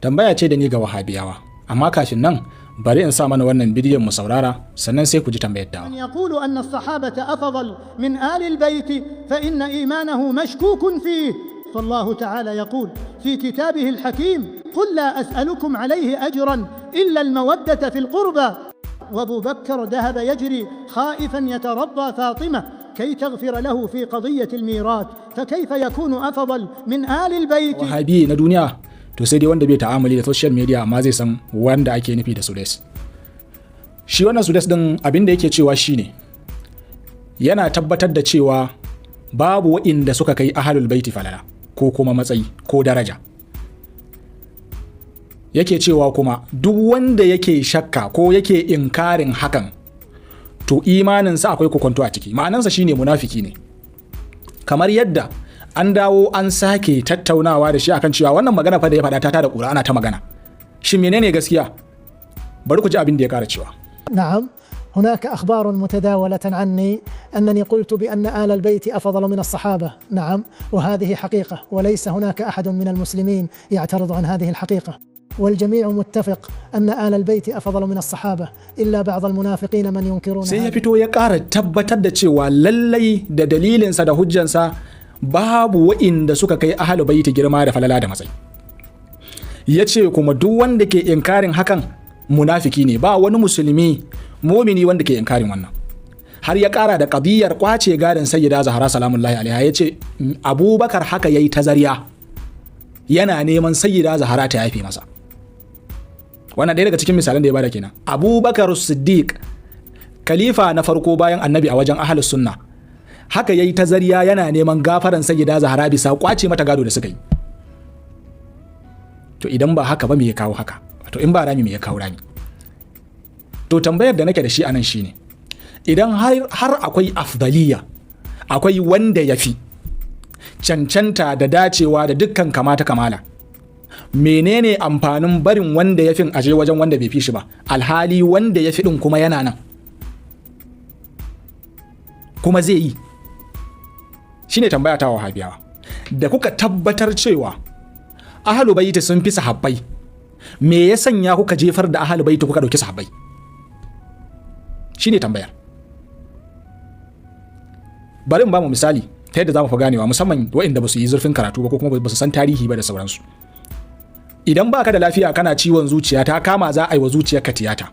Tambaya ce da ni ga Wahabiyawa, amma kafin nan bari in sa mana wannan bidiyon mu saurara sannan sai ku ji tambayar ta. من يقول أن الصحابة أفضل من آل البيت فإن إيمانه مشكوك فيه، فالله تعالى يقول في كتابه الحكيم: قل لا أسألكم عليه أجرا إلا المودة في القربى. وأبو بكر ذهب يجري خائفا يترضى فاطمة كي تغفر له في قضية الميراث، فكيف يكون أفضل من آل البيت؟ Wahabi na duniya to sai dai wanda bai ta'amuli da social media amma zai san wanda ake nufi da Sudes. Shi wannan Sudes din abin da yake cewa shine yana tabbatar da cewa babu waɗanda suka kai Ahlul Baiti falala ko kuma matsayi ko daraja. Yake cewa kuma duk wanda yake shakka ko yake inkarin hakan to imaninsa akwai kokonto a ciki, ma'anansa shine munafiki ne. Kamar yadda an dawo an sake tattaunawa da shi akan cewa wannan magana fa da ya faɗa ta da ƙura ana ta magana. Shin menene gaskiya? Bari ku ji abin da ya ƙara cewa. نعم، هناك أخبار متداولة عني أنني قلت بأن آل البيت أفضل من الصحابة. نعم، وهذه حقيقة، وليس هناك أحد من المسلمين يعترض عن هذه الحقيقة، والجميع متفق أن آل البيت أفضل من الصحابة، إلا بعض المنافقين من ينكرون. sai ya fito ya ƙara tabbatar da cewa lallai da dalilinsa da hujjansa babu wa'inda suka kai Ahlul Baiti girma da falala da matsayi. Ya ce kuma duk wanda ke inkarin hakan munafiki ne, ba wani musulmi mumini wanda ke inkarin wannan. Har ya ƙara da ƙadiyar kwace gadon Sayyida Zahra salamullahi alaiha, ya ce Abubakar haka yayi tazariya yana neman Sayyida Zahra ta yafe masa. Wannan ɗaya daga cikin misalan da ya bada kenan. Abubakar Siddiq, khalifa na farko bayan Annabi a wajen Ahlus Sunna, haka yayi tazariya yana neman gafaran Sayyida Zahra bisa kwace mata gado da suka yi. To idan ba haka ba me ya kawo haka? To in ba rami me ya kawo rami? To tambayar da nake da shi anan shine, idan har akwai afdaliya, akwai wanda yafi cancanta da dacewa da dukkan kamata kamala, menene amfanin barin wanda ya fin aje wajen wanda bai fi shi ba, alhali wanda ya fi din kuma yana nan kuma zai yi? Shine tambaya ta Wahabiyawa. Da kuka tabbatar cewa Ahlul Baiti sun fi sahabbai, me ya sanya kuka jefar da Ahlul Baiti kuka dauki sahabbai? Shine tambayar. Bari in ba mu misali ta yadda za mu fi ganewa, musamman waɗanda ba su yi zurfin karatu ba ko kuma ba su san tarihi ba da sauransu. Idan ba ka da lafiya kana ciwon zuciya ta kama za a yi wa zuciyarka tiyata,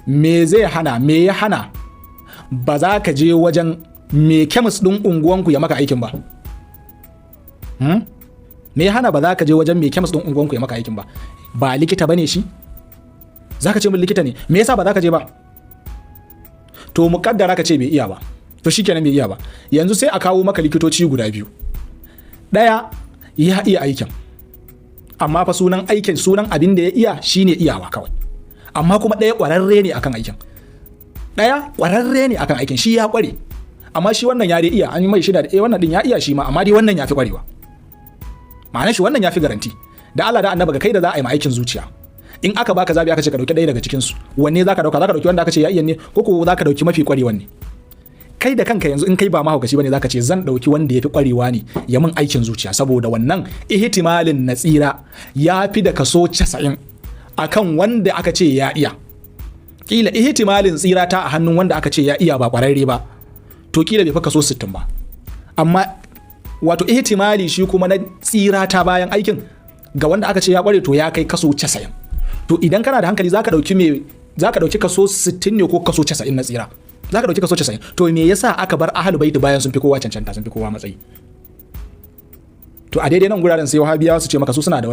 me zai hana, me ya hana ba za ka je wajen me kemis ɗin unguwanku ya maka aikin ba? Me ya hana ba za ka je wajen me kemis ɗin unguwanku ya maka aikin ba? Ba likita bane shi? Za ka ce min likita ne, me yasa ba za ka je ba? To muƙaddara ka ce bai iya ba, to shikenan bai iya ba. Yanzu sai a kawo maka likitoci guda biyu, ɗaya ya iya aikin amma fa sunan aikin, sunan abin da ya iya shine iyawa kawai, amma kuma ɗaya ƙwararre ne akan aikin. Ɗaya ƙwararre ne akan aikin, shi ya ƙware, amma shi wannan ya dai iya, an yi mai shida da wannan din ya iya shi ma, amma dai wannan ya fi ƙwarewa. Ma'anar shi wannan ya fi garanti. Da Allah da Annabi, kai da za a yi ma aikin zuciya, in aka baka zabi aka ce ka dauki ɗaya daga cikin su, wanne zaka dauka? Zaka dauki wanda aka ce ya iya ne, ko ko zaka dauki mafi ƙwarewan ne? Kai da kanka yanzu in kai ba mahaukaci bane zaka ce zan dauki wanda yafi ƙwarewa ne ya min aikin zuciya, saboda wannan ihtimalin na tsira ya fi da kaso 90 akan wanda aka ce ya iya. Kila ihtimalin tsira ta a hannun wanda aka ce ya iya ba ƙwararre ba, to kila bai fi kaso 60 ba, amma wato ihtimali shi kuma na tsira ta bayan aikin ga wanda aka ce ya ƙware to ya kai kaso 90. To idan kana da hankali zaka dauki kaso 60 ne ko kaso 90 na tsira? Zaka dauki kaso 90. To me yasa aka bar Ahlul Baiti bayan sun fi kowa cancanta, sun fi kowa matsayi? To a daidai nan guraren sai Wahabiyawa su ce maka su suna da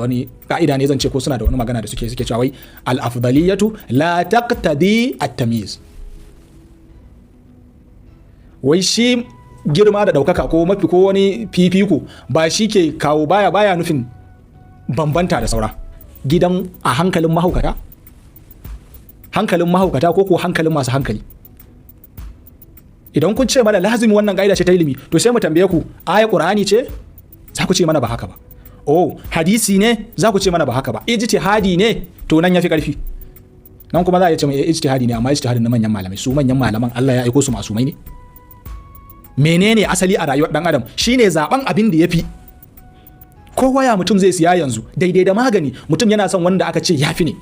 wani ka'ida ne, zan ce ko suna da wani magana da suke cewa wai al-afdaliyatu la taqtadi at-tamyiz. Wai shi girma da daukaka ko mafi ko wani fifiko ba shi ke kawo, baya nufin bambanta da saura. Gidan a hankalin mahaukata ko ko hankalin masu hankali? Idan kun ce mana lazimi wannan ƙa'ida ce ta ilimi, to sai mu tambaye ku, aya Qur'ani ce? Za ku ce mana ba haka ba. Oh, hadisi ne? Za ku ce mana ba haka ba. Ijtihadi ne? To nan yafi ƙarfi. Nan kuma za a ce mai ijtihadi ne, amma ijtihadin na manyan malamai. Su manyan malaman Allah ya aiko su masumai ne? Menene asali a rayuwar dan adam? Shine zaben abin da yafi. ko waya mutum zai siya yanzu daidai da magani mutum yana son wanda aka ce yafi ne,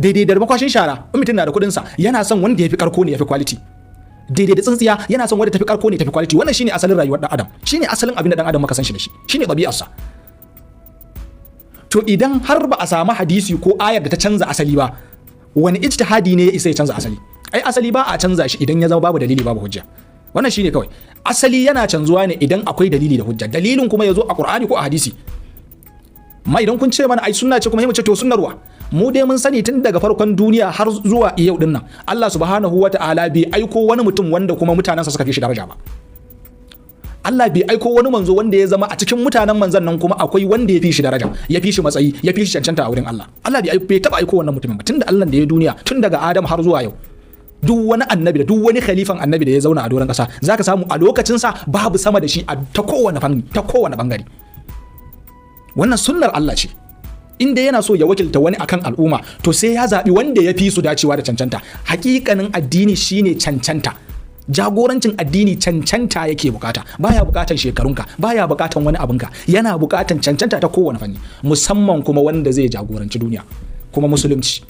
daidai da makwashin shara in mutum na da kuɗinsa yana son wanda ya fi karko ne ya fi quality, daidai da tsintsiya yana son wanda tafi karko ne tafi quality. Wannan shine asalin rayuwar dan adam, shine asalin abin da dan adam maka san shi da shi, shine ɗabi'arsa. To idan har ba a samu hadisi ko ayar da ta canza asali ba, wani ijtihadi ne ya isa ya canza asali? Ai asali ba a canza shi idan ya zama babu dalili babu hujja. Wannan shine kawai. Asali yana canzuwa ne idan akwai dalili da hujja. Dalilin kuma ya zo a Qur'ani ko a hadisi. Amma idan kun ce mana ai sunna ce kuma mu ce to sunnarwa. Mu dai mun sani tun daga farkon duniya har zuwa yau din nan Allah subhanahu wata'ala bai aiko wani mutum wanda kuma mutanensa suka fi shi daraja ba. Allah bai aiko wani manzo wanda ya zama a cikin mutanen manzan nan kuma akwai wanda ya fi shi daraja, ya fi shi matsayi, ya fi shi cancanta a wurin Allah. Allah bai taba aiko wannan mutumin ba tunda Allah da ya duniya tun daga Adam har zuwa yau. Duk wani annabi da duk wani khalifan annabi da ya zauna a doron kasa zaka samu a lokacin sa babu sama da shi ta kowane fanni, ta kowane bangare. Wannan sunnar Allah ce. Inda yana so ya wakilta wani akan al'umma to sai ya zabi wanda ya fi su dacewa da cancanta. Hakikanin addini shine cancanta. Jagorancin addini cancanta yake bukata, baya bukatan shekarunka, baya bukatan wani abinka, yana bukatan cancanta ta kowane fanni, musamman kuma wanda zai jagoranci duniya kuma musulunci.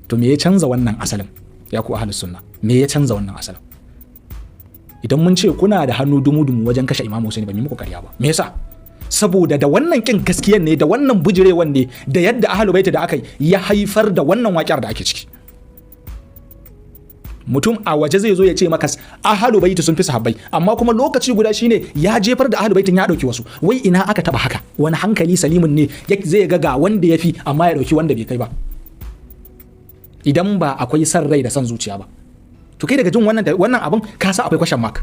To me ya canza wannan asalin ya ku ahlus sunna? Me ya canza wannan asalin? Idan mun ce kuna da hannu dumu-dumu wajen kashe Imam Hussein ban yi muku ƙarya ba. Me yasa? Saboda da wannan kin gaskiyan ne, da wannan bujirewan ne, da yadda Ahlul-Baiti da aka yi ya haifar da wannan waƙiyar da ake ciki. Mutum a waje zai zo ya ce maka Ahlul-Baiti sun fi sahabbai, amma kuma lokaci guda shine ya jefar da Ahlul-Baitin ya dauki wasu. Wai ina aka taba haka? Wani hankali salimin ne zai ga wanda ya fi amma ya dauki wanda bai kai ba? Idan ba akwai san rai da san zuciya ba, to kai daga jin wannan abin ka sa akwai question mark.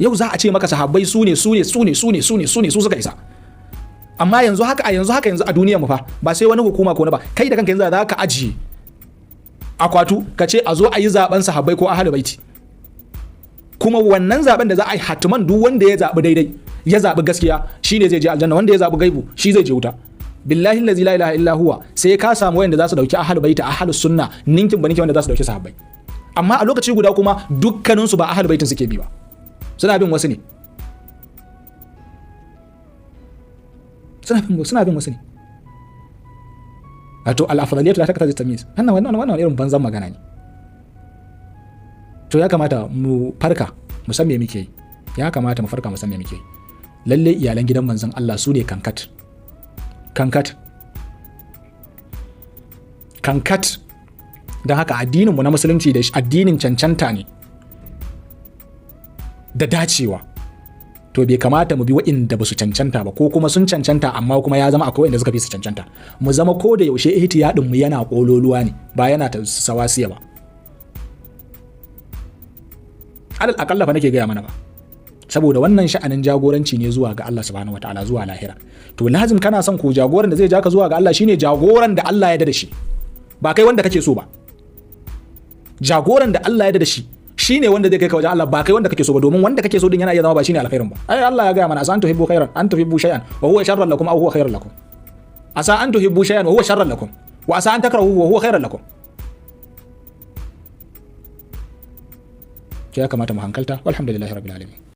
Yau za a ce maka sahabbai su suka isa, amma yanzu a duniyar mu fa ba sai wani hukuma ko na ba, kai da kanka yanzu za ka ajiye akwatu ka ce a zo a yi zaben sahabbai ko Ahlul Baiti, kuma wannan zaben da za a yi hatiman duk wanda ya zabi daidai ya zabi gaskiya shine zai je aljanna, wanda ya zabi gaibu shi zai je wuta. Billahi allazi la ilaha illa huwa sai ka samu wanda za su dauki Ahlul Baiti Ahlus Sunna ninkin ba ninkin wanda za su dauki sahabbai, amma a lokaci guda kuma dukkanin su ba Ahlul Baitin suke bi ba, suna bin wasu ne, suna bin wasu ne. Wato al-afdaliyatu la taqtadi at-tamyiz. Wannan irin banzan magana ne. To ya kamata mu farka mu san me muke yi. Lalle iyalan gidan manzon Allah su ne kankat. Don haka addinin mu na musulunci da addinin cancanta ne da dacewa. To bai kamata mu bi waɗanda ba su cancanta ba, ko kuma sun cancanta amma kuma ya zama akwai waɗanda suka fi su cancanta. Mu zama ko da yaushe ihtiyadin mu yana kololuwa ne, ba yana ta sawasiya ba. Alal akalla fa nake gaya mana ba, saboda wannan sha'anin jagoranci ne zuwa ga Allah subhanahu wataala, zuwa lahira. To lazim kana son ko jagoran da zai ja ka zuwa ga Allah shine jagoran da Allah ya yarda da shi, ba kai wanda kake so ba. Jagoran da Allah ya yarda da shi shine wanda zai kai ka wajen Allah, ba kai wanda kake so ba, domin wanda kake so din yana iya zama ba shine alkhairin ba. Ai Allah ya ga mana asa an tuhibbu khairan an tuhibbu shay'an wa huwa sharran lakum aw huwa khairun lakum. Asa an tuhibbu shay'an wa huwa sharran lakum wa asa an takrahu wa huwa khairan lakum. Ya kamata mu hankalta. Walhamdulillahi rabbil alamin.